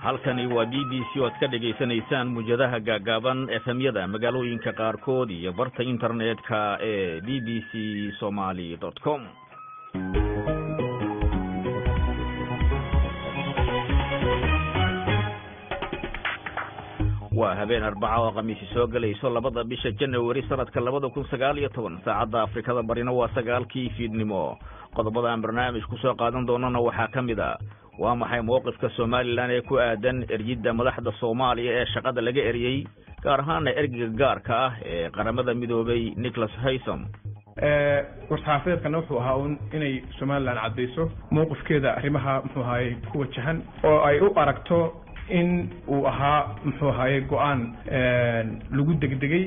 halkani waa BBC oo aad ka dhageysanaysaan mujadaha gaagaaban FM-yada magaalooyinka qaarkood iyo barta internetka ee bbcsomali.com. waa habeen Arbaca oo Khamiis soo galayso 2 bisha January sanadka 2019 saacada Afrikada barina waa 9kii fiidnimo. qodobada aan barnaamij ku soo qaadan doonana waxaa kamid ah waa maxay mowqifka Soomaaliland ee ku aadan ergida madaxda Soomaaliya ee shaqada laga eriyay gaar ahaan ergiga gaarka ah ee qaramada midoobay Nicholas Haysom. warsaafeedkana wuxuu ahaa inay Soomaaliland cadeyso mowqifkeeda arrimaha muxuu ahaay ku wajahan oo ay u aragto in uu ahaa muxuu ahaay go'aan lagu degdegay.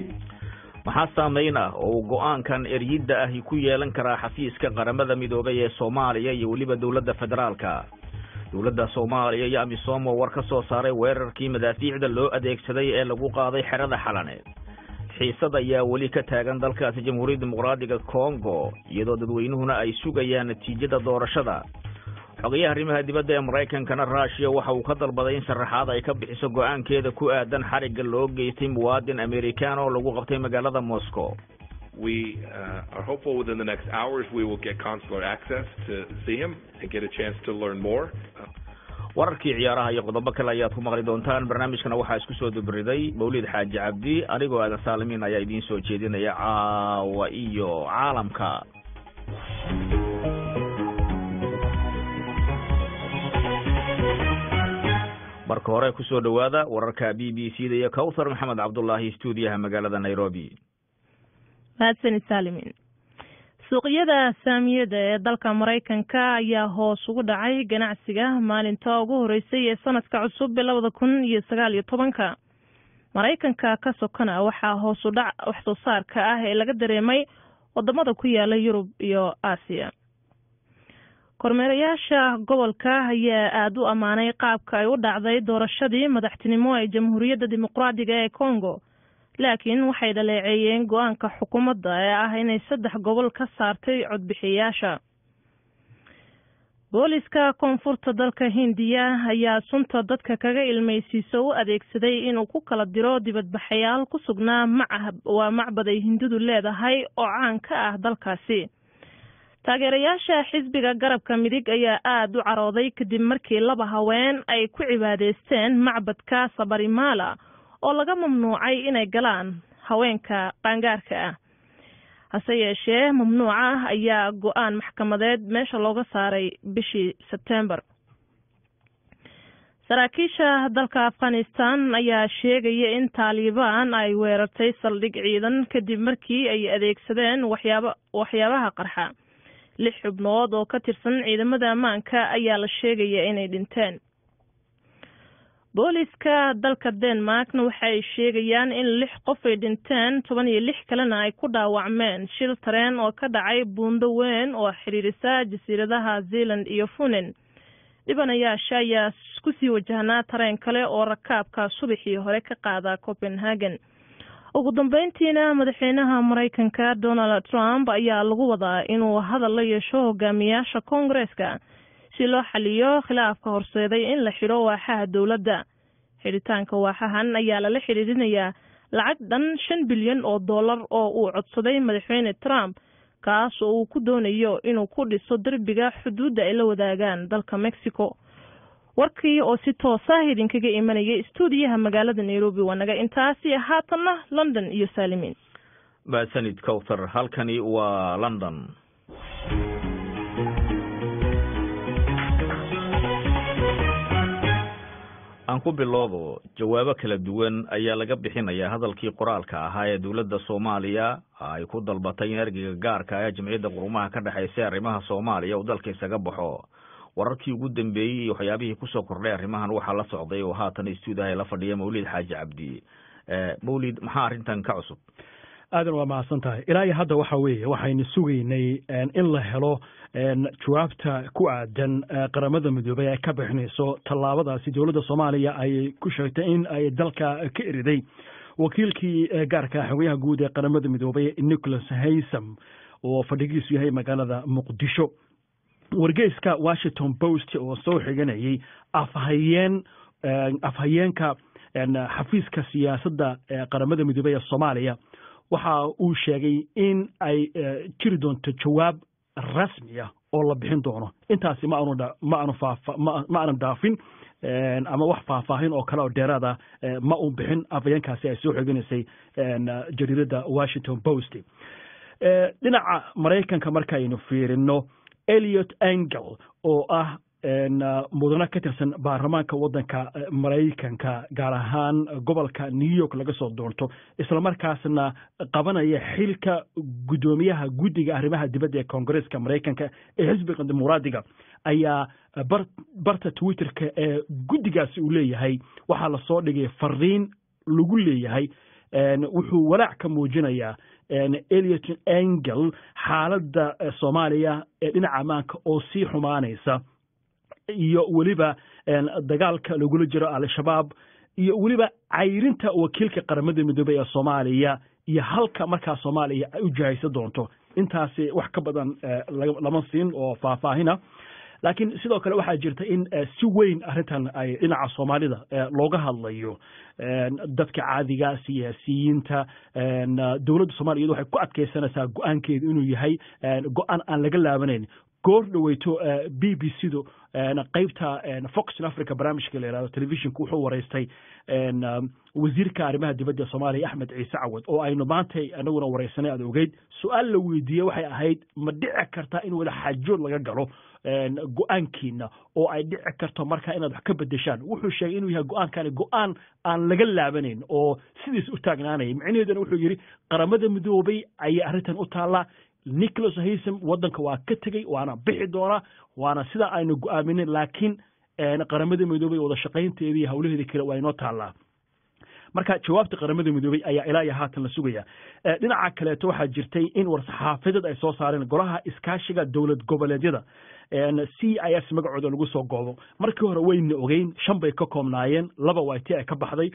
maxaa saameynaa oo go'aankan ergida ah ku yeelan kara xafiiska qaramada midoobay ee Soomaaliya iyo waliba dawladda federaalka. dawladda Soomaaliya iyo AMISOM war ka soo saaray weerarkii madaafiicda loo adeegsaday ee lagu qaaday xerada Xalane. xiisad ayaa wali ka taagan dalkaasi Jamhuuriyadda Dimuqraadiga Congo iyadoo dadweynuhuna ay sugayaan natiijada doorashada. xogayaha arrimaha dibadda ee Mareykankana Russia waxa uu ka dalbaday in sharaxaad ay ka bixiso go'aankeeda ku aadan xariga loo geystay muwaadin Amerikaan oo lagu qabtay magaalada Moscow. We are hopeful within the next hours we will get consular access to see him and get a chance to learn more. wararkii ciyaaraha iyo qodobo kale ayaad ku maqli doontaan. barnaamijkana waxaa isku soo dubriday Mawlid Xaaji Cabdi anigoo aadan Saalimiin ayaa idiin soo jeedinaya caawa iyo caalamka. marka hore ku soo dhawaada wararka BBC-da iyo Kawthar Maxamed Cabdullaahi stuudiyaha magaalada Nairobi. mahadsan Saalimiin. suuqyada saamiyada ee dalka Mareykanka ayaa hoos ugu dhacay ganacsiga maalinta ugu horeysay ee sanadka cusub 2019. Mareykanka ka sokona waxaa hoos u dhac wax soo saarka ah ee laga dareemay wadamada ku yaala Yurub iyo Aasiya. kormeerayaasha gobolka ayaa aad u amaanay qaabka ay u dhacday doorashadii madaxtinimo ee Jamhuuriyadda Dimuqraadiga ee Congo. laakiin waxay dhaleeceeyeen go'aanka xukuumadda ee ah inay 3 gobol ka saartay codbixiyaasha. booliska koonfurta dalka Hindiya ayaa sunta dadka kaga ilmeysiiso u adeegsaday inuu ku kala diro dibadbaxayaal ku sugnaa macbad ay Hindidu leedahay oo caan ka ah dalkaasi. taageerayaasha xisbiga garabka midig ayaa aad u carooday kadib markii 2 haween ay ku cibaadeysteen macbadka Sabarimala oo laga mamnuucay inay galaan haweenka qaangaarka ah. hase yeeshee mamnuuca ayaa go'aan maxkamadeed meesha looga saaray bishii September. saraakiisha dalka Afghanistan ayaa sheegaya in Taliban ay weerartay saldhig ciidan kadib markii ay adeegsadeen waxyaabaha qarxa. 6 xubnood oo ka tirsan ciidamada ammaanka ayaa la sheegaya inay dhinteen. booliska dalka Denmarkna waxay sheegayaan in 6 qof ay dhinteen 16 kalena ay ku dhaawacmeen shil tareen oo ka dhacay buundo weyn oo xiriirisa jasiiradaha Zealand iyo Funen. dhibanayaasha ayaa ku sii wajahnaa tareen kale oo rakaabka subaxii hore ka qaada Copenhagen. ugu dambeyntiina madaxweynaha Mareykanka Donald Trump ayaa lagu wadaa inuu hadal la yeesho hogaamiyaasha Koongareeska si loo xaliyo khilaafka horseeday in la xiro waaxaha dawladda. xiritaanka waaxahan ayaa la xiriirinayaa lacag dhan $5 bilyan oo uu codsaday madaxweyne Trump kaas oo uu ku doonayo inuu ku dhiso darbiga xuduudda ay la wadaagaan dalka Mexico. warkii oo si toos ah idinkaga imanayay stuudiyaha magaalada Nairobi wanaga intaasi haatanna London iyo Saalimiin. mahadsanid Kawthar. halkani waa London. aan ku bilowdo jawaabo kala duwan ayaa laga bixinayaa hadalkii qoraalka ahaa ee dawladda Soomaaliya ay ku dalbatay in ergiga gaarka ah ee Jamciyadda Quruumaha ka dhaxaysa arrimaha Soomaaliya uu dalka isaga baxo. wararkii ugu dambeeyay iyo waxyaabihii ku soo kordhay arrimahan waxa la socday oo haatan istuudiyaha la fadhiya Mawlid Xaaji Cabdi. Mawlid, maxaa arrintan ka cusub? aadan waa mahadsantahay. ilaa iyo hadda waxa weeye waxaynu sugaynay in la helo jawaabta ku aadan qaramada midoobay ay ka bixinayso tallaabadaasi dawladda Soomaaliya ay ku sheegtay in ay dalka ka eriday wakiilkii gaarka xogayaha guud ee qaramada midoobay Nicholas Haysom oo fadhigiisu yahay magaalada Muqdisho. wargeyska Washington Post oo soo xiganayay afhayeenka xafiiska siyaasadda qaramada midoobay ee Soomaaliya waxa uu sheegay in ay jiri doonto jawaab rasmi ah oo la bixin doono. intaasi ma aanu dhaafin ama wax faahfaahin oo kale oo dheeraad ah ma uu bixin afhayeenkaasi ay soo xiganaysay jariirada Washington Post. dhinaca Mareykanka markaynu fiirino Eliot Engel oo ah mudane ka tirsan baarlamaanka waddanka Mareykanka gaar ahaan gobolka New York laga soo doorto isla markaasna qabanaya xilka gudoomiyaha guddiga arrimaha dibadda ee Koongareeska Mareykanka ee xisbiga dimuqraadiga ayaa barta Twitterka ee guddigaasi uu leeyahay waxaa la soo dhigay fariin lagu leeyahay wuxuu walaac ka muujinayaa Eliot Engel xaaladda Soomaaliya ee dhinaca ammaanka oo sii xumaanaysa iyo weliba dagaalka lagula jiro al-shabaab iyo weliba cayrinta wakiilka qaramada midoobay ee Soomaaliya iyo halka markaa Soomaaliya ay u jahaysan doonto. intaasi wax ka badan lama siin oo faahfaahina laakiin sidoo kale waxaa jirta in si weyn arrintan ay dhinaca Soomaalida looga hadlayo dadka caadiga siyaasiyiinta dawladda Soomaaliya waxay ku adkeysanaysaa go'aankeedu inuu yahay go'aan aan laga laabanayn. goor dhaweyto BBC-du qaybta Fox Africa barnaamijka la yiraahdo telefishinka wuxuu wareystay wasiirka arrimaha dibadda Soomaaliya Axmed Ciise Cawad oo aynu maanta anaguna wareysanay aad ogeyd. su'aal la weydiiyay waxay ahayd ma dhici kartaa in wada xaajood laga galo go'aankiina oo ay dhici karto markaa inaad wax ka bedeshaan. wuxuu sheegay inuu yahay go'aankani go'aan aan laga laabanayn oo sidiis u taagnaanaya. micnaheeduna wuxuu yiri qaramada midoobay ayay arrintan u taala. Nicholas Haysom waddanka waa ka tegay waana bixi doona waana sida aynu go'aaminay laakiin qaramada midoobay wada shaqaynteedii iyo hawlaheedii kale waa inoo taalaa. marka jawaabta qaramada midoobay ayaa ilaa iyo haatan la sugaya. dhinaca kaleeto waxaa jirtay in war-saxaafadeed ay soo saareen golaha iskaashiga dowlad goboleedyada CIS magacooda lagu soo goobo. markii hore wayna ogeyn 5 bay ka koobnaayeen 2 waa tii ay ka baxday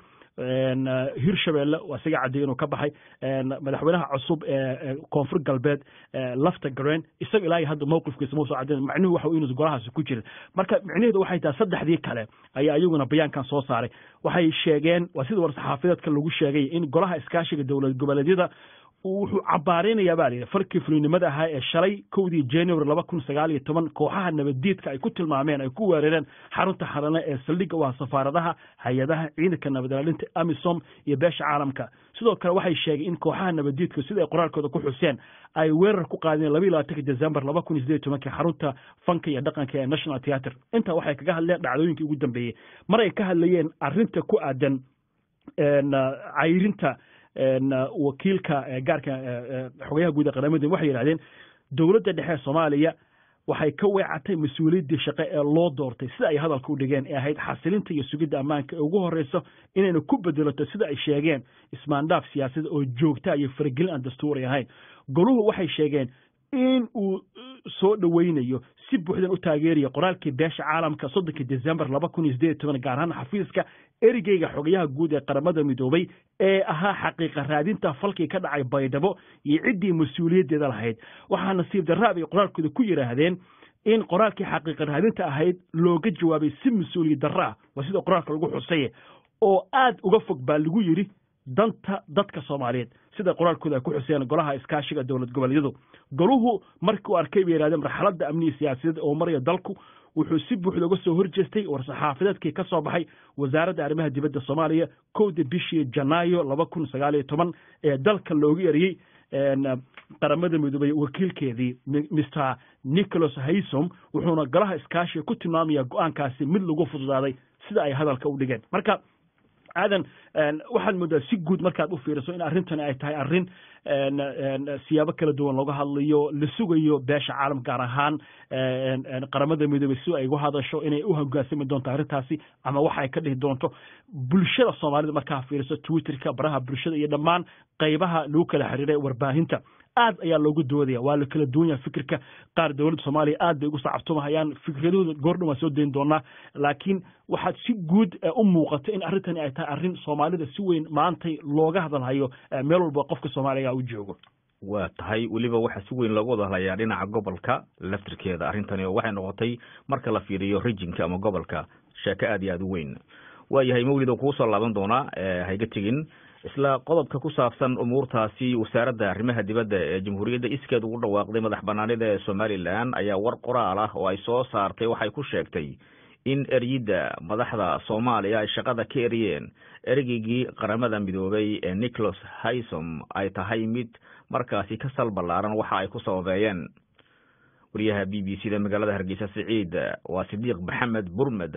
Hirshabeelle waa siga cadeey inuu ka baxay madaxweynaha cusub ee koonfur galbeed Lafta Gareen isaga ilaa hadda mowqifkiisa ma soo cadeyn macnuhu waxa uu inuu golahaas ku jiro. marka macnaheedu waxay tahay saddexdii kale ayaa ayaguna bayaankan soo saaray. waxay sheegeen waa sida war-saxaafadeedka lagu sheegay in golaha iskaashiga dowlad goboleedyada wuxuu cabaarinayaa baa leeyahay farkii fulinimada ahaa ee shalay 1 January 2019 kooxaha nabadiidka ay ku tilmaameen ay ku weerareen xarunta xarane ee saldhigga waa safaaradaha hay'adaha ciidanka nabadilaalinta AMISOM iyo beesha caalamka. sidoo kale waxay sheegeen in kooxaha nabadiidka sida ay qoraalkooda ku xuseen ay weerar ku qaadeen 22 December 2018 xarunta fanka iyo dhaqanka ee National Theatre. inta waxay kaga hadleen dhacdooyinkii ugu dambeeyay mar ay ka hadlayeen arrinta ku aadan cayrinta wakiilka gaarka xogayaha guud ee qaramada waxay yiraahdeen dawladda dhexe Soomaaliya waxay ka weecatay mas'uuliyadda shaqo ee loo doortay sida ay hadalka u dhigeen ee ahayd xasilinta iyo sugidda ammaanka ee ugu horeyso inayna ku bedelato sida ay sheegeen ismaandhaaf siyaasadeed oo joogta iyo faragelin aan dastuuri ahayn. goluhu waxay sheegeen in uu soo dhaweynayo si buuxdan u taageeriyo qoraalkii beesha caalamka 3 December 2018 gaar ahaan xafiiska erigeyga xogayaha guud ee qaramada midoobay ee ahaa xaqiiqa raadinta falkii ka dhacay Baydhabo iyo ciddii mas'uuliyaddeeda lahayd. waxaa nasiib darro ay qoraalkooda ku yiraahdeen in qoraalkii xaqiiqa raadinta ahayd looga jawaabay si mas'uuliyad darro ah waa sida qoraalka lagu xusay oo aad uga fog baa lagu yiri danta dadka Soomaaliyeed sida qoraalkooda ay ku xuseen golaha iskaashiga dowlad goboleedyadu. goluhu markii uu arkay bay yiraahdeen marxaladda amniga siyaasadeed oo maraya dalku wuxuu si buuxda uga soo horjeestay war-saxaafadeedkii ka soo baxay wasaaradda arrimaha dibadda Soomaaliya 1 bishii Janaayo 2019 ee dalka loogu yariyay qaramada midoobay wakiilkeedii Mr. Nicholas Haysom wuxuuna golaha iskaashiga ku tilmaamayaa go'aankaasi mid lagu fududaaday sida ay hadalka u dhigeen. marka aadan waxaan moodaa si guud markaad u fiiriso in arrintan ay tahay arrin siyaabo kala duwan looga hadlayo la sugayo beesha caalam gaar ahaan qaramada midoobay si ay uga hadasho inay u hogaansami doonto arrintaasi ama waxa ay ka dhihi doonto bulshada Soomaalida markaa fiiriso Twitterka baraha bulshada iyo dhammaan qaybaha lagu kala xiriiray warbaahinta. aad ayaa loogu doodaya waa la kala duwan yahay fikirka qaar dowladda Soomaaliya aad bay ugu sacabtumahayaan fikradooda goordhow soo deyn doonaa laakiin waxaad si guud u muuqato in arrintani ay tahay arrin Soomaalida si weyn maantay looga hadalhayo meel walba qofka Soomaaliga uu joogo waa tahay waliba waxa si weyn loogu hadlayaa dhinaca gobolka laftirkeeda arrintani waxay noqotay marka la fiiriyo regionka ama gobolka sheeko aad iyo aad u weyn waa yahay mawlid oo ku soo laaban doona hayga tigin isla qodobka ku saabsan umuurtaasi wasaaradda arrimaha dibadda ee jamhuuriyadda iskeed ugu dhawaaqday madax banaanida ee Somaliland ayaa war qoraal ah oo ay soo saartay waxay ku sheegtay in eryida madaxda Soomaaliya ay shaqada ka eriyeen ergeygii qaramada midoobay ee Nicholas Haysom ay tahay mid markaasi ka salbalaaran waxa ay ku sababeeyeen wariyaha BBC-da magaalada Hargeysa Siciid waa Sidiiq Maxamed Burmed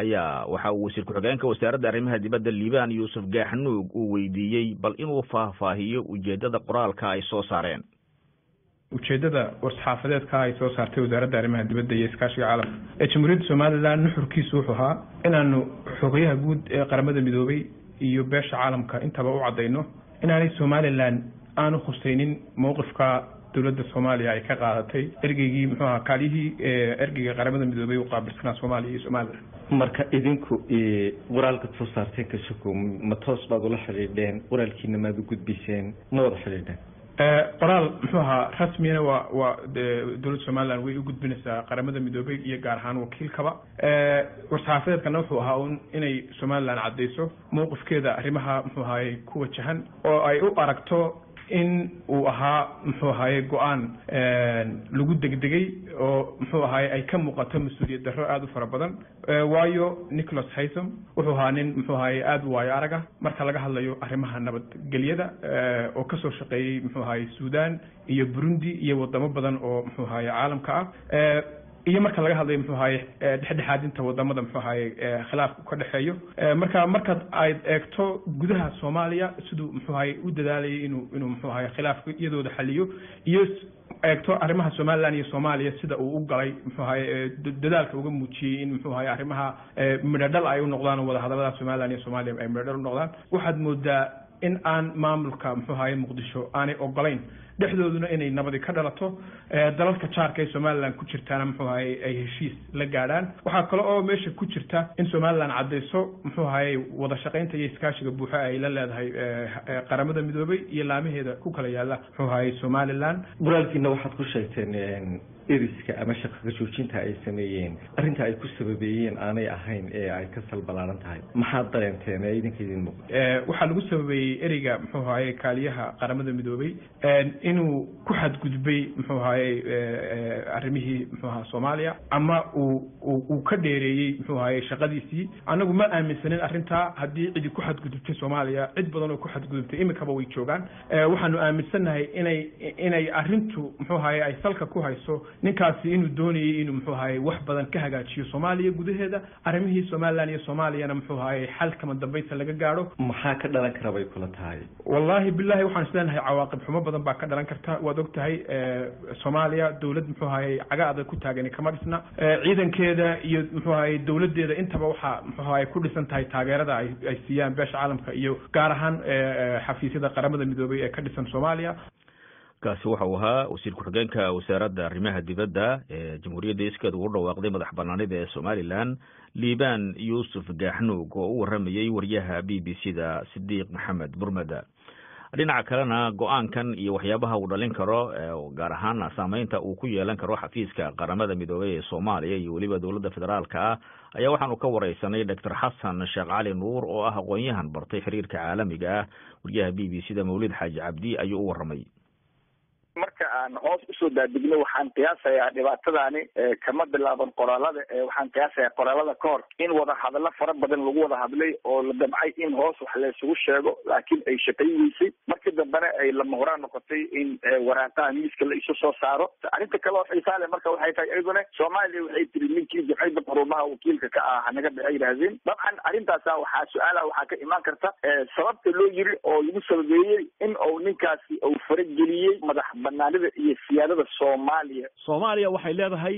ayaa waxa uu wasiir ku-xigeenka wasaaradda arrimaha dibadda Liibaan Yuusuf Gaaxnuug uu weydiiyey bal inuu faahfaahiyo ujeedada qoraalka ay soo saareen ujeedada warsaxaafadeedka ay soo saartay wasaaradda arrimaha dibadda iyo iskaashiga caalamka ee jamhuuriyadda Somaliland nuxurkiisu wuxuu ahaa inaanu xogayaha guud ee qaramada midoobay iyo beesha caalamka intaba u cadeyno inaanay Somaliland aanu khusaynin mowqifka dowladda Soomaaliya ay ka qaadatay ergeygii muxuu ahaa kaalihii ergeyga qaramada midoobay u qaabilsanaa Soomaaliya iyo Somaliland marka idinku qoraalka soo saarteen ka shaqo ma toos baad ula xiriireen qoraalkiina ma u gudbiseen ma wada xiriireen qoraal muxuu ahaa rasmiyana waa dowladda Somaliland way u gudbinaysaa qaramada midoobay iyo gaar ahaan wakiilkaba warsaxaafadeedkana wuxuu ahaa inay Somaliland cadeyso mowqifkeeda arrimaha muxuu ahaa ku wajahan oo ay u aragto in uu ahaa muxuu ahaa go'aan lagu degdegay oo muxuu ahaa ay ka muuqato mas'uuliyad darro aad u fara badan waayo Nicholas Haysom wuxuu ahaa nin muxuu ahaa aad waayo araga marka laga hadlayo arrimaha nabadgelyada oo ka soo shaqeeyay muxuu ahaa Suudaan iyo Burundi iyo wadamo badan oo muxuu ahaa caalamka ah iyo marka laga hadlayo muxuu ahaa dhexdhexaadinta wadamada muxuu ahaa khilaafku ka dhaxeeyo marka ay eegto gudaha Soomaaliya sidoo muxuu ahaa u dadaalayay inuu muxuu ahaa khilaafka iyadooda xaliyo iyo eegto arrimaha Somaliland iyo Soomaaliya sida uu u galay muxuu ahaa dadaalka uga muujiyay in muxuu ahaa arrimaha midhadhal ay u noqdaan wada hadallada Somaliland iyo Soomaaliya ay midhadhal u noqdaan waxaad moodaa in aan maamulka muxuu ahaa Muqdisho aanay ogolayn dhexdooduna inay nabadi ka dhalato dalalka jaarka ee Somaliland ku jirtaana muxuu ahaa ay heshiis la gaadhaan waxa kale oo meesha ku jirta in Somaliland cadeyso muxuu ahaa wada shaqaynta iyo iskaashiga buuxa ay la leedahay qaramada midoobay iyo laamaheeda ku kala yaala muxuu ahaa Somaliland qoraalkiina waxaad ku sheegteen iriska ama shaqada joojinta ay sameeyeen arinta ay ku sababeeyeen aanay ahayn ee ay ka salbalaaran tahay maxaad dareenteen idinka idin muuqdo waxa lagu sababeeyay eriga muxuu ahaa kaaliyaha qaramada midoobay inuu ku xadgudbay muxuu ahaa arrimihii muxuu ahaa Soomaaliya ama uu ka dheereeyay muxuu ahaa shaqadiisii anagu ma aaminsanin arinta hadii cid ku xadgudubtay Soomaaliya cid badan oo ku xadgudubtay imikaba way joogaan waxaanu aaminsanahay inay arintu muxuu ahaa ay salka ku hayso ninkaasi inuu doonayay inuu muxuu ahaa wax badan ka hagaajiyo Soomaaliya gudaheeda arrimihii Somaliland iyo Soomaaliyana muxuu ahaa xal kama dambaysa laga gaaro maxaa ka dhalan kara bay kula tahay wallahi billahi waxaan isleeyahay cawaaqib xumo badan baa ka dhalan karta waad ogtahay Soomaaliya dawlad muxuu ahaa caga adag ku taagan kama dhisna ciidankeeda iyo muxuu ahaa dawladeeda intaba waxa muxuu ahaa ku dhisan tahay taageerada ay siiyaan beesha caalamka iyo gaar ahaan xafiisyada qaramada midoobay ee ka dhisan Soomaaliya kaasi waxa uu ahaa wasiir ku-xigeenka wasaaradda arrimaha dibadda ee jamhuuriyadda iskeed ugu dhawaaqday madax banaanida ee Somaliland Liibaan Yuusuf Gaaxnuug oo u waramayay wariyaha BBC-da Sidiiq Maxamed Burmed dhinaca kalena go'aankan iyo waxyaabaha uu dhalin karo gaar ahaan saameynta uu ku yeelan karo xafiiska qaramada midoobay ee Soomaaliya iyo waliba dawladda federaalka ah ayaa waxaanu ka wareysanay Dr. Xasan Sheekh Cali Nuur oo ah aqoon-yahan bartay xiriirka caalamiga ah wariyaha BBC-da Mawlid Xaaji Cabdi ayuu u waramay marka aan hoos usoo daadegno waxaan qiyaasayaa dhibaatadaani kama bilaaban qoraalada waxaan qiyaasayaa qoraalada ka hor in wada hadallo fara badan lagu wada hadlay oo la damcay in hoos wax laysugu sheego laakiin ay shaqayn weysay markii dambena ay lama horaan noqotay in waraaqaha miiska la isu soo saaro arrinta kale oo xiisaa leh marka waxay tahay iyaduna Soomaaliya waxay tiri ninkii jacayba qurumaha wakiilka ka ah hanaga dhacay raadin dabcan arrintaas waxaa su'aalaha waxaa ka iman karta sababta loo yiri oo lagu sababeeyay in uu ninkaasi uu farageliyay madax banaanida iyo siyaadada Soomaaliya waxay leedahay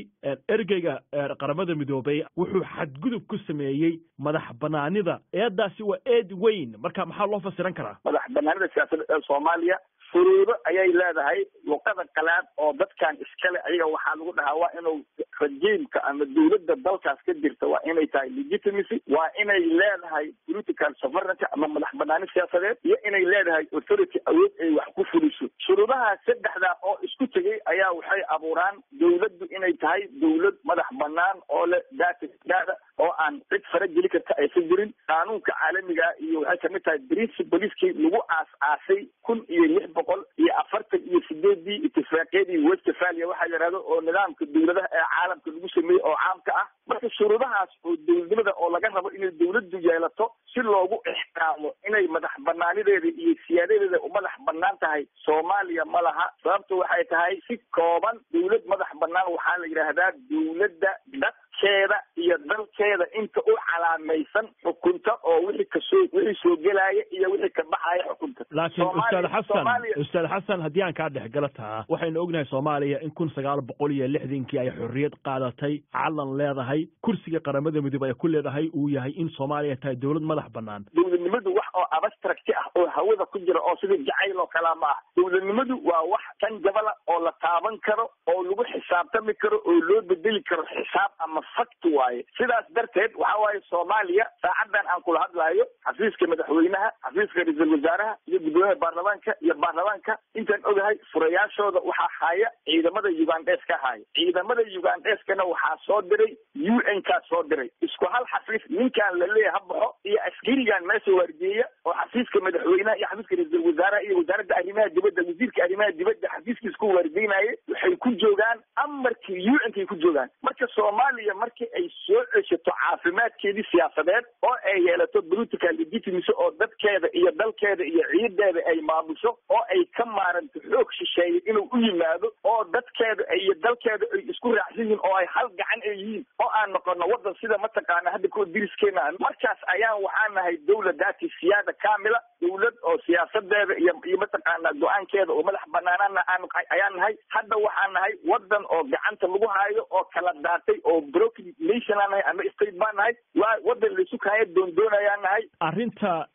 ergeyga qaramada midoobay wuxuu xadgudub ku sameeyay madax banaanida eedaasi waa eed weyn marka maxaa loo fasiran karaa madax banaanida siyaasadda Soomaaliya shuruudo ayay leedahay luqada qalaad oo dadkan iskale ayaga waxaa lagu dhahaa waa inuu rajiimka ama dawladda dalkaas ka jirta waa inay tahay legitimacy, waa inay leedahay political sovereignty ama madax banaani siyaasadeed, iyo inay leedahay authority awood ay wax ku fuliso. shuruudaha saddexda oo isku tegay ayaa waxay abuuraan dawladdu inay tahay dawlad madax banaan oo leh data oo aan cid farageli karta aysan jirin. qaanuunka caalamiga iyo waxay kamid tahay principleski lagu aas-aasay 1648 itifaaqiyadii Westphalia waxaa la yidhahdo oo nidaamka dawladaha ee caalamka lagu sameeyey oo caamka ah. marka shuruudahaas oo dawladnimada oo laga rabo inay dawladdu yeelato si loogu ixtiraamo inay madax banaanideeda iyo siyaadadeeda u madax banaan tahay, Soomaaliya ma laha. sababtu waxay tahay si kooban dawlad madax banaan waxaa la yidhaahdaa dawladda dadkeeda iyo dalkeeda inta u calaamaysan xukunta oo wixii soo gelaya iyo wixii ka baxaya xukunta. laakiin ustaad xasan haddii aan kaa dhexgala taha waxaynu ognahay Soomaaliya in 1960 ay xorriyad qaadatay, calan leedahay, kursiga qaramada midoobay ay ku leedahay uu yahay in Soomaaliya tahay dawlad madax banaan. dawladnimadu wax oo abstract ah oo hawada ku jira oo sida jacayl oo kala ma ah. dawladnimadu waa wax tan jabala oo la taaban karo oo lagu xisaabtami karo oo loo bedeli karo xisaab ama fact waaye. sidaas darteed waxa waaye Soomaaliya saacadan aan kula hadlayo xafiiska madaxweynaha, xafiiska ra'iisul wasaaraha iyo gudoomiyaha baarlamaanka intaan ogahay furayaashooda waxaa haya ciidamada Uganda haya. ciidamada Uganda waxaa soo diray UN ka soo diray. isku hal xafiis ninkaan la leeyahay baxo iyo askarigan meesha wargeeya oo xafiiska madaxweynaha iyo xafiiska ra'iisul wasaaraha iyo wasaaradda arrimaha dibadda wasiirka arrimaha dibadda xafiiskiisa ku wargeynayay waxay ku joogaan amarkii UN ku joogaan. marka Soomaaliya markii ay soo ceshato caafimaadkeedii siyaasadeed oo ay yeelato political legitimacy oo dadkeeda iyo dalkeeda iyo ciidadeeda ay maamusho oo ay ka maaranto xoog shisheeye inuu u yimaado oo dadkeeda iyo dalkeeda ay isku raacsan yihiin oo ay hal gacan ay yihiin oo aan noqono wadan sida mataqaana hadda kuwa diriskeena markaas ayaan waxaan nahay dawladaati siyaada kaamila, dawlad oo siyaasadeeda iyo mataqaana go-aankeeda oo madax banaanana ayaan nahay. hadda waxaan nahay wadan oo gacanta lagu hayo oo kala daatay oo broken nation aan nahay ama state baan nahay, waa wadan la isu kaaya doondoonayaan nahay. arrinta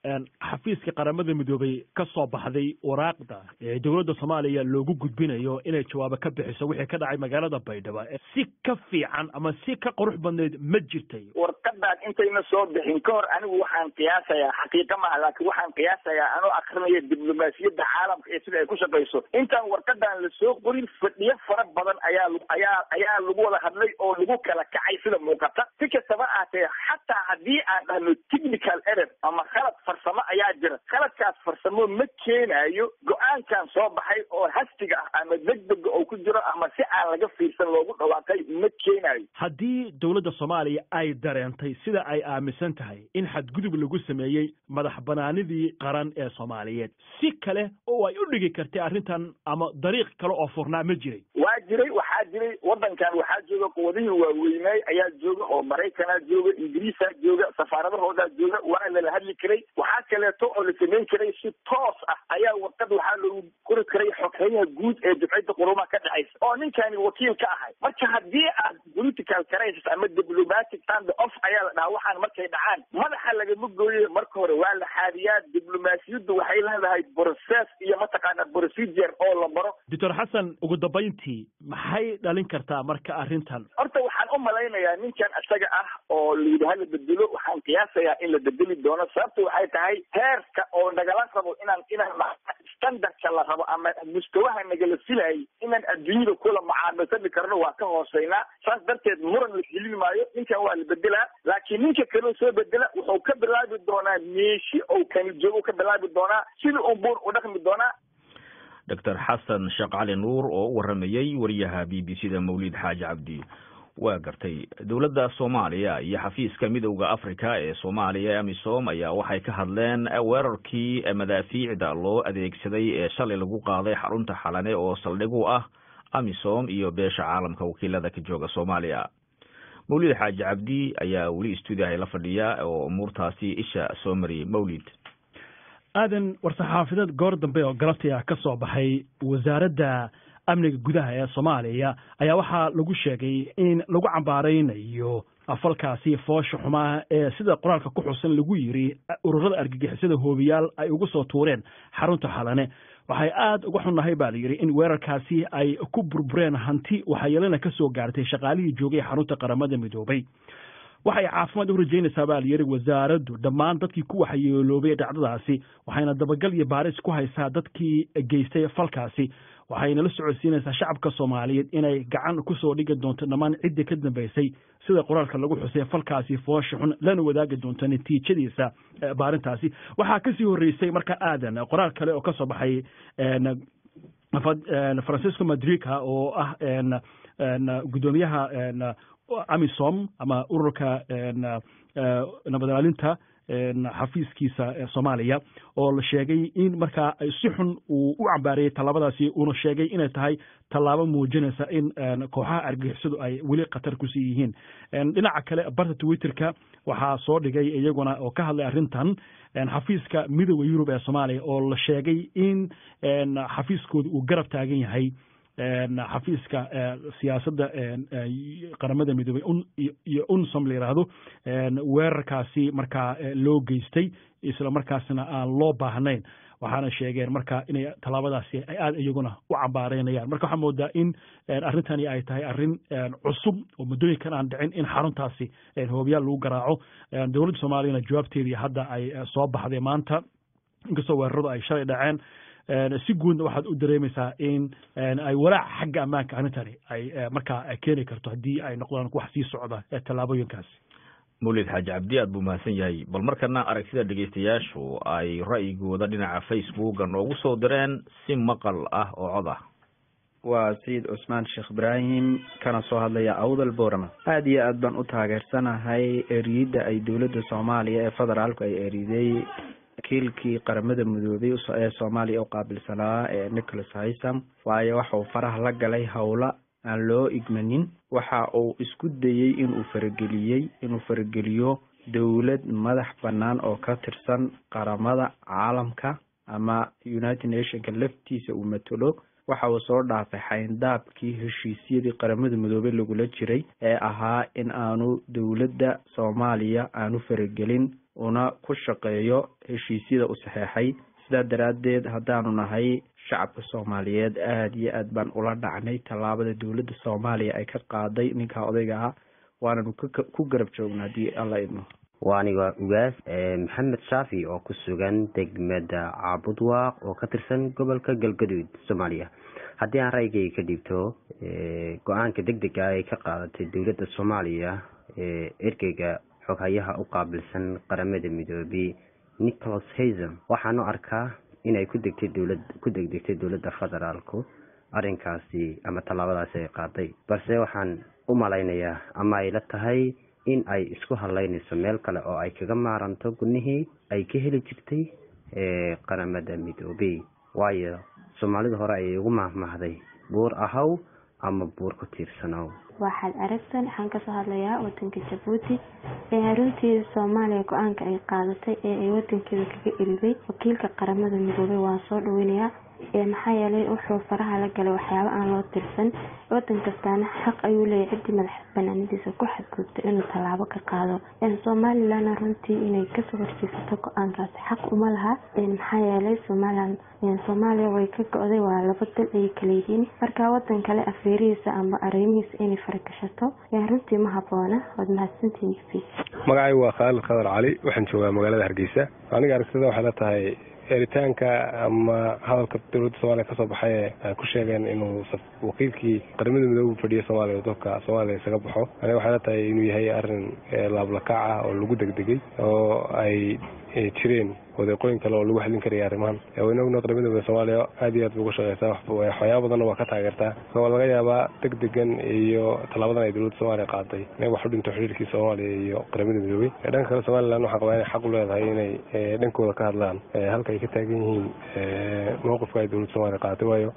xafiiska qaramada midoobay ka soo baxday waraaqda ee dawladda Soomaaliya loogu gudbinayo inay jawaabo ka bixiso wixii ka dhacay magaalada Baydhabo si ka fiican ama si ka qurux badneed ma jirtay. warqadan intayna soo bixin ka hor anigu waxaan qiyaasayaa xaqiiqa ma laakiin waxaan qiyaasayaa anoo akrinayo diblomaasiyadda caalamka ee sida ay ku shaqeyso. intaan warqadan la soo qorin fadhiyo fara badan ayaa lagu wada hadlay oo lagu kala kacay sida muuqata. si kastaba ahaatee xataa haddii aan dhahno technical error ama khalad farsamo ayaa jira, khaladkaas farsamo ma keenayo go-aankan soo baxay oo hastiga ah ama degdega oo ku jiro ama si aan laga fiirsan loogu dhawaaqay ma keenayo. haddii dawladda Soomaaliya ay dareentay sida ay aaminsan tahay in xadgudub lagu sameeyey madax banaanidii qaran ee Soomaaliyeed, si kale oo ay u dhigi kartay arrintan ama dariiq kale oo furnaa ma jiray? waxaa jiray wadankan waxaa jooga quwadihii waaweynay ayaa jooga oo Mareykanaa jooga, Ingiriisaa jooga, safaaradahoodaa jooga, waa lala hadli karay. waxaa kaleeto oo la samayn karay si toos ah ayaa warqad waxaa loogu qori karay xoghayaha guud ee difaacidda qurumaha ka dhacaysa oo ninkani wakiil ka ahay. marka haddii aad political crisis ama diplomatic stand off ayaa la dhahaa waxaan markay dhacaan madaxa lagama gooyo, marka hore waa la xaadiyaa. diblomaasiyaddu waxay leedahay process iyo mataqaana procedure oo la baro. Dr. Xasan, ugu dambeyntii maxay dhalin kartaa marka arrintan? horta waxaan u malaynayaa ninkan isaga ah oo layidhaha la bedelo waxaan qiyaasayaa in la bedeli doono. sababta waxay tahay heerka oo nagala rabo inaan standardka la rabo ama mustawaha nagala filayay inaan adduunyada kula macaamilsami karno waa ka hooseynaa. saas darteed muran la gelin maayo. ninkan waa la bedelaa, laakiin ninka kaloo soo bedela wuxuu ka bilaabi doonaa meeshi oo kani joogo ka bilaabi doonaa sidii unbuur u dhaqmi doonaa. Dr. Xasan Sheekh Cali Nuur oo u waramayay wariyaha BBC-da Mawlid Xaaji Cabdi. waa gartay dawladda Soomaaliya iyo xafiiska midowga Afrika ee Soomaaliya AMISOM ayaa waxay ka hadleen weerarkii madaafiicda loo adeegsaday ee shalay lagu qaaday xarunta Xalane oo saldhig u ah AMISOM iyo beesha caalamka wakiilada ka jooga Soomaaliya. Mawlid Xaaji Cabdi ayaa weli stuudiyaha la fadhiya oo umuurtaasi isha soo mariyay. Mawlid, aadan war-saxaafadeed goor dambe oo galabtii ah ka soo baxay wasaaradda amniga gudaha ee Soomaaliya ayaa waxaa lagu sheegay in lagu cambaaraynayo afalkaasi foosha xumaa ee sida qoraalka ku xusan lagu yiri ururada argagixisada hoobiyaal ay ugu soo tuureen xarunta Xalane. waxay aad uga xunnahay baa la yidhi in weerarkaasi ay ku burbureen hanti waxyeelana ka soo gaartay shaqaalihii joogay xarunta qaramada midoobay waxay caafimaad u rajaynaysaa baa la yidhi wasaaraddu dhammaan dadkii ku waxyeeloobay dhacdadaasi waxayna dabagal iyo baaris ku haysaa dadkii geystay falkaasi waxayna la socodsiinaysaa shacabka soomaaliyeed inay gacan ku soo dhigi doonto dhammaan ciddii ka dambaysay sida qoraalka lagu xusay falkaasi foosha xun lana wadaagi doonto natiijadiisa baarintaasi waxaa kasii horreysay marka aadan qoraal kale oo ka soo baxay francisco madriga oo ah guddoomiyaha amisom ama ururka nabad ilaalinta xafiiskiisa soomaaliya oo la sheegay in markaa si xun uu u cambaarayey tallaabadaasi uuna sheegay inay tahay tallaabo muujinaysa in kooxaha argagixisadu ay weli khatar kusii yihiin dhinaca kale barta twitterka waxaa soo dhigay iyaguna oo ka hadlay arrintan xafiiska midooda yurub ee soomaaliya oo la sheegay in xafiiskooda uu garab taagan yahay xafiiska siyaasadda qaramada midoobey iyo unsom la yidhaahdo weerarkaasi markaa loo geystay isla markaasna aan loo baahnayn waxaana sheegeen marka inay tallaabadaasi ay aada iyaguna u cambaareynayaan marka waxaa moodaa in arrintani ay tahay arrin cusub oo muddooyinkan aan dhicin in xaruntaasi hoobiyaal lagu garaaco dowladda soomaaliyana jawaabteedii hadda ay soo baxday maanta inkastoo weeraradu ay shalay dhaceen si guudna waxaad u dareemaysaa in ay walaac xagga ammaanka arrintani ay markaa keeni karto haddii ay noqdaan wax sii socda tallaabooyinkaasi mawlid xaaji cabdi aad buu mahadsan yahay bal markana aragtida dhegeystayaashu ay ra'yigooda dhinaca facebooka noogu soo direen si maqal ah oo cod ah waa sayid cusmaan sheekh ibraahim kana soo hadlaya awdal boorama aada iyo aad baan u taageersanahay eriyidda ay dowladda soomaaliya ee federaalku ay eriday wakiilkii qaramada midoobay ee soomaaliya u qaabilsanaa ee nicholas haysam waayo waxa uu faraha la galay howla aan loo igmanin waxa uu isku dayey inuu farageliyo dowlad madax bannaan oo ka tirsan qaramada caalamka ama united nationka laftiisa uu matalo waxa uu soo dhaafay xayndaabkii heshiisyadii qaramada midoobey lagula jiray ee ahaa in aanu dowladda soomaaliya aanu faragelin una ku shaqeeyo heshiisyada u saxeexay sidaa daraaddeed haddaanu nahay shacabka soomaaliyeed aada iyo aad baan ula dhacnay tallaabada dowladda soomaaliya ay ka qaaday ninkaa odayga ah waananu ku garab joogna haddii alla idmo waa aniga ugaas maxamed shaafi oo ku sugan degmada caabudwaaq oo ka tirsan gobolka galgaduud soomaaliya haddii aan ra'yigayga ka dhiibto go-aanka degdega ay ka qaadatay dowladda soomaaliya ergeyga xoghayaha u qaabilsan qaramada midoobey nicholas haysam waxaanu arkaa inay ku degdegtay dowladda federaalku arrinkaasi ama tallaabadaasi ay qaaday balse waxaan u malaynayaa ama ay la tahay in ay isku hadlaynayso meel kale oo ay kaga maaranto gudnihii ay ka heli jirtay qaramada midoobey waayo soomaalida hore ayay ugu mahmahday buur ahaw ama buur ku tiirsanow waxaad aragtan waxaan kasoo hadlayaa wadanka jabuuti runtii soomaaliya go-aanka ay qaadatay ee ay wadankeeda kaga eriday wakiilka qaramada midoobey waa soo dhaweynayaa maxaa yeelay wuxuu faraha la galay waxyaabo aan loo tirsan wadan kastaana xaq ayuu leeyahay ciddii madax banaanadiisa ku xadgudbta inuu tallaabo ka qaado somalilandna runtii inay kasoo horjeesato go-aankaasi xaq uma laha maxaa yeelay soomaaliya way ka go-day waa laba dal ayay kala yihiin marka wadan kale afeerihiisa ama arrimihiisa inay faragashato runtii ma haboona waad mahadsantihiin magacay waa khaalid khadar cali waxaan joogaa magaalada hargeysa aniga aragtida waxay la tahay eritaanka ama hadalka dowladda soomaaliya kasoo baxay ay ku sheegeen inuu wakiilkii qaramada midoobe fadhiya soomaaliya dalka soomaaliya isaga baxo aniga waxay la tahay inuu yahay arrin laablakaac ah oo lagu degdegay oo ay jireen wadaaqooyin kale oo lagu xallin karaya arrimahan waynaguna qaramada midoobe soomaaliya aad iyo aad bay uga shaqeysaa waxyaaba badanna waa ka taageertaa waa laga yaabaa degdegan iyo tallaabadan ay dowladda soomaaliya qaaday inay wax u dhinto xiriirkii soomaaliya iyo qaramada midoobey dhanka kale somaliland waxaa qabaa inay xaq u leedahay inay dhankooda ka hadlaan halka ay ka taagan yihiin mowqifka ay dowladda soomaaliya qaadatay waayo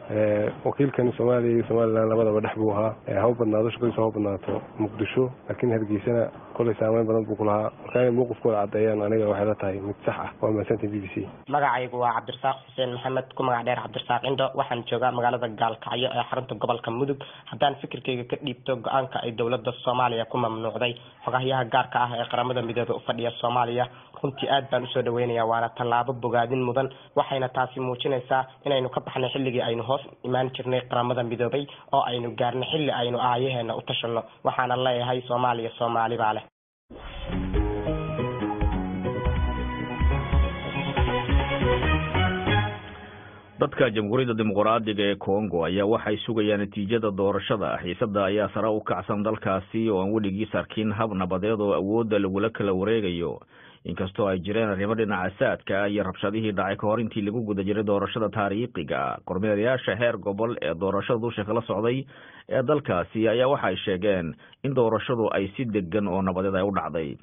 wakiilkan soomaaliya iyo somaliland labadaba dhex buu ahaa haba badnaado shaqadiisa haba badnaato muqdisho laakiin hargeysana kolay saameyn badan buu ku lahaa marka inay mowqifkooda caddeeyaan aniga waxay la tahay mid sax ah waa mahadsantahay b b c. magacaygu waa cabdirasaaq xuseen maxamed ku magac dheer cabdirasaaq indho waxaan joogaa magaalada gaalkacyo ee xarunta gobolka mudug. haddaan fikirkayga ka dhiibto go-aanka ay dowladda soomaaliya ku mamnuucday xogayaha gaarka ah ee qaramada midoobay u fadhiya soomaaliya runtii aad baan usoo dhaweynayaa. waana tallaabo bogaadin mudan, waxayna taasi muujinaysaa inaynu ka baxnay xilligii aynu hoos imaan jirnay qaramada midoobay oo aynu gaarnay xilli aynu aayaheena u tashanno. waxaana leeyahay soomaaliya soomaali baa leh. dadka jamhuuriyadda dimuqraadiga ee Congo ayaa waxay sugayaan natiijada doorashada. xiisada ayaa sare u kacsan dalkaasi oo aan weligiis arkin hab nabadeed oo awoodda lagula kala wareegayo, inkastoo ay jireen arrimo dhinaca saadka iyo rabshadihii dhacay ka hor intii lagu guda jiray doorashada taariikhiga. kormeerayaasha heer gobol ee doorashada dusha kala socday ee dalkaasi ayaa waxay sheegeen in doorashadu ay si degan oo nabadeed ay u dhacday.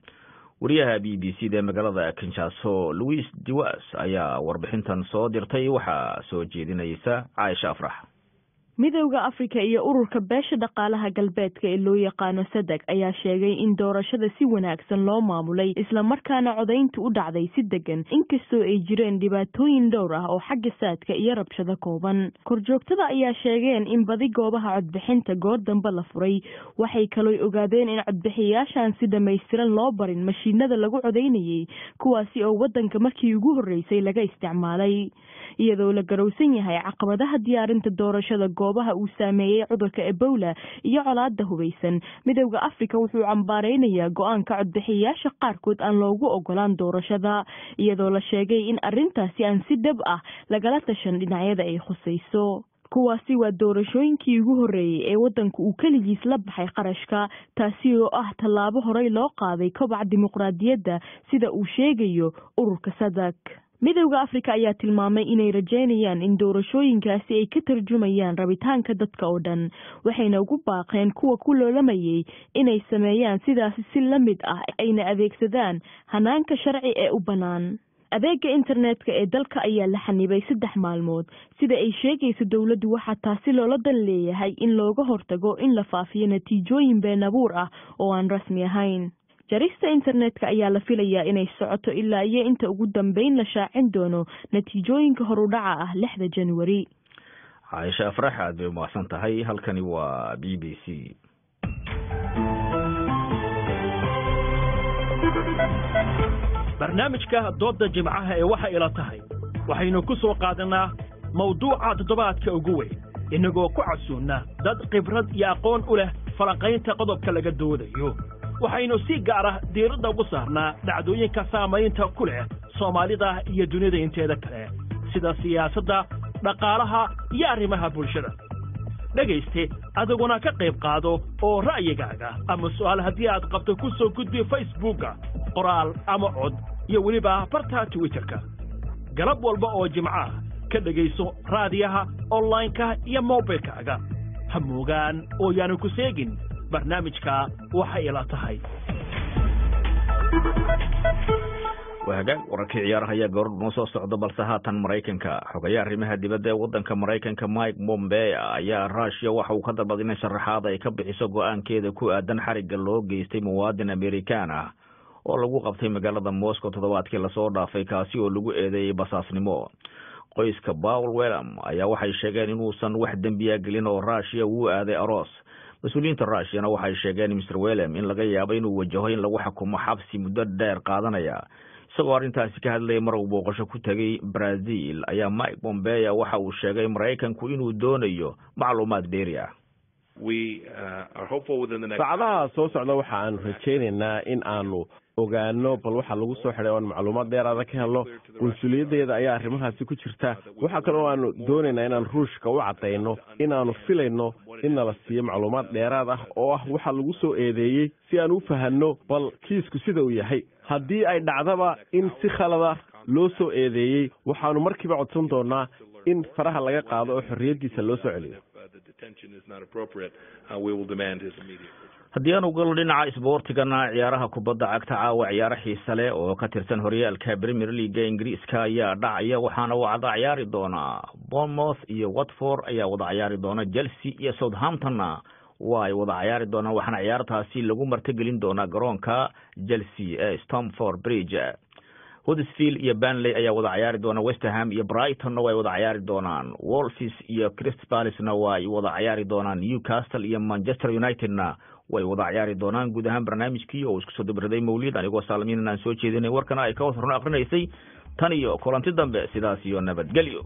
wariyaha b b c da magaalada Kinshasa Louis Diwas ayaa warbixintan soo dirtay. waxaa soo jeedinaysa Caaisha Afrax. midowda Afrika iyo ururka beesha dhaqaalaha galbeedka ee loo yaqaano SADC ayaa sheegay in doorashada si wanaagsan loo maamulay isla markaana codayntu u dhacday si degan, inkastoo ay jireen dhibaatooyin dhowr ah oo xagga saadka iyo rabshado kooban. korjoogtada ayaa sheegeen in badi goobaha codbixinta goor dambe la furay. waxay kaloo ogaadeen in codbixiyaashan si dhammaystiran loo barin mashiinada lagu codaynayay, kuwaasi oo wadanka markii ugu horeysay laga isticmaalay, iyadoo la garowsan yahay caqabadaha diyaarinta doorashada goobaha uu saameeyay cudurka Ebola iyo colaadda hubeysan. midowda Afrika wuxuu cambaareynayaa go-aanka codbixiyaasha qaarkood aan loogu ogolaan doorashada, iyadoo la sheegay in arrintaasi aan si dhab ah lagala tashan dhinacyada ay khusayso. kuwaasi waa doorashooyinkii ugu horeeyay ee wadanku uu keligiis la baxay qarashka, taasi oo ah tallaabo horey loo qaaday kobaca dimuqraadiyadda sida uu sheegayo ururka SADC. midowda Afrika ayaa tilmaamay inay rajeynayaan in doorashooyinkaasi ay ka tarjumayaan rabitaanka dadka oo dhan, waxayna ugu baaqeen kuwa ku loolamayay inay sameeyaan sidaasi si la mid ah ayna adeegsadaan hanaanka sharci ee u bannaan. adeega internetka ee dalka ayaa la xanibay 3 maalmood. sida ay sheegayso dowladdu, waxaa taasi loola dan leeyahay in looga hortago in la faafiyo natiijooyin been abuur ah oo aan rasmi ahayn. jarista internetka ayaa la filayaa inay socoto ilaa iyo inta ugu dambeyn la shaacin doono natiijooyinka horudhaca ah 6 January. Caaisha Afrax aad bay umahadsan tahay. halkani waa b b c. barnaamijka dooda jimcaha ee waxa ila tahay waxaynu ku soo qaadanaa mawduuca toddobaadka ugu weyn, inagoo ku casuuna dad khibrad iyo aqoon u leh falanqaynta qodobka laga doodayo. waxaynu si gaar ah diiradda ugu saarnaa dhacdooyinka saamaynta ku leh Soomaalida iyo dunida inteeda kale, sida siyaasadda, dhaqaalaha iyo arrimaha bulshada. dhegayste, adiguna ka qayb qaado oo ra'yigaaga ama su'aal haddii aad qabto ku soo gudbi Facebooka, qoraal ama cod, iyo weliba barta Twitterka. galab walba oo jimcaha ka dhegayso raadiyaha online-ka iyo mobilkaaga. ha moogaan oo yaanu ku seegin barnaamijka waxa ila tahay. wahagaag wararkii ciyaaraha ayaa goor noo soo socda, balse haatan Mareykanka. xogayaha arrimaha dibadda ee wadanka Mareykanka Mike Pompeo ayaa Russia waxa uu ka dalbaday in sharaxaad ay ka bixiso go'aankeeda ku aadan xariga loo geystay muwaadin Amerikaan ah oo lagu qabtay magaalada Moscow toddobaadkii la soo dhaafay, kaasi oo lagu eedeeyay basaasnimo. qoyska Paul Whelan ayaa waxay sheegeen inuusan wax dembiya gelin oo Russia uu aaday aroos. mas-uuliyiinta Russiana waxay sheegeen Mr. Whelan in laga yaabo inuu wajaho in lagu xukumo xabsi muddo dheer qaadanaya. isagoo arrintaasi ka hadlayay mar uu booqasho ku tagay Brazil ayaa Mike Pompeo waxa uu sheegay Mareykanku inuu doonayo macluumaad dheeri ah. saacadaha soo socda waxa aanu rajaynaynaa in aanu ogaano bal waxa lagu soo xidhay oon macluumaad dheeraada ka helno. qunsuliyaddeeda ayaa arrimahaasi ku jirta. waxaa kaloo aanu doonaynaa inaan ruushka u caddayno inaanu filayno in nala siiyo macluumaad dheeraad ah oo ah waxa lagu soo eedeeyey, si aan u fahanno bal kiisku sida uu yahay. haddii ay dhacdaba in si khalada loo soo eedeeyey, waxaanu markiiba codsan doonaa in faraha laga qaado oo xorriyaddiisa loo soo celiyo. haddii aan ugal dhinaca isboortigana, ciyaaraha kubadda cagta caawa ciyaaro xiise leh oo ka tirsan horyaalka Premier League Ingiriiska ayaa dhacaya, waxaana wada ciyaari doona Bournemouth iyo Watford ayaa wada ciyaari doona. Chelsea iyo Southamptonna waa ay wada ciyaari doonaan, waxaana ciyaartaasi lagu martigelin doonaa garoonka Chelsea ee Stamford Bridge. Huddersfield iyo Burnley ayaa wada ciyaari doona, West Ham iyo Brighton way wada ciyaari doonaan, Wolves iyo Crystal Palace-na way wada ciyaari doonaan, Newcastle iyo Manchester United-na way wada ciyaari doonaan. guud ahaan barnaamijkii oo isku soo dabraday Mawlid anigoo Saalmiin aan soo jeedinay warkana ay ka warran aqrinaysay tan iyo kulanti dambe sidaas iyo nabadgelyo.